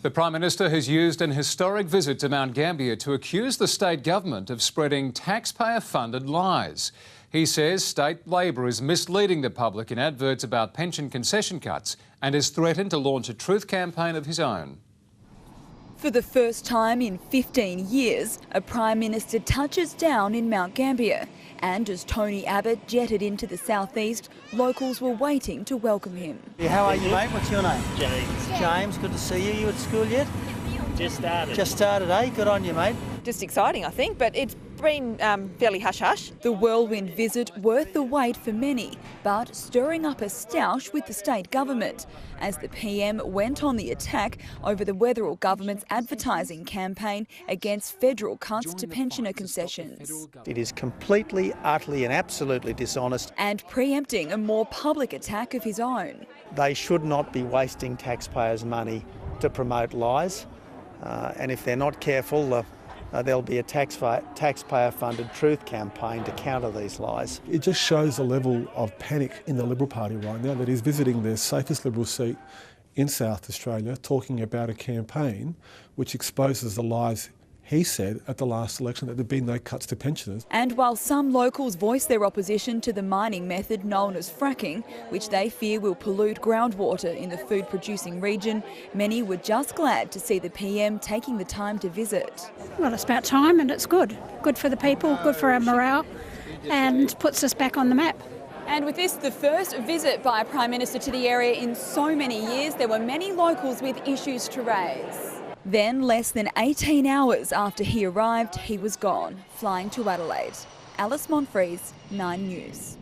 The Prime Minister has used an historic visit to Mount Gambier to accuse the state government of spreading taxpayer-funded lies. He says state Labor is misleading the public in adverts about pension concession cuts and has threatened to launch a truth campaign of his own. For the first time in 15 years, a Prime Minister touches down in Mount Gambier. And as Tony Abbott jetted into the southeast, locals were waiting to welcome him. How are you, mate? What's your name? James. James, good to see you. You at school yet? Just started. Just started, eh? Good on you, mate. Just exciting, I think, but it's been fairly hush-hush. The whirlwind visit worth the wait for many, but stirring up a stoush with the state government as the PM went on the attack over the Weatherall government's advertising campaign against federal cuts to pensioner concessions. It is completely, utterly and absolutely dishonest. And preempting a more public attack of his own. They should not be wasting taxpayers' money to promote lies. And if they're not careful, there'll be a taxpayer-funded truth campaign to counter these lies. It just shows the level of panic in the Liberal Party right now that he's visiting their safest Liberal seat in South Australia, talking about a campaign which exposes the lies he said at the last election that there'd been no cuts to pensioners. And while some locals voice their opposition to the mining method known as fracking, which they fear will pollute groundwater in the food-producing region, many were just glad to see the PM taking the time to visit. Well, it's about time and it's good. Good for the people, good for our morale and puts us back on the map. And with this, the first visit by a Prime Minister to the area in so many years, there were many locals with issues to raise. Then, less than 18 hours after he arrived, he was gone, flying to Adelaide. Alice Monfries, 9 News.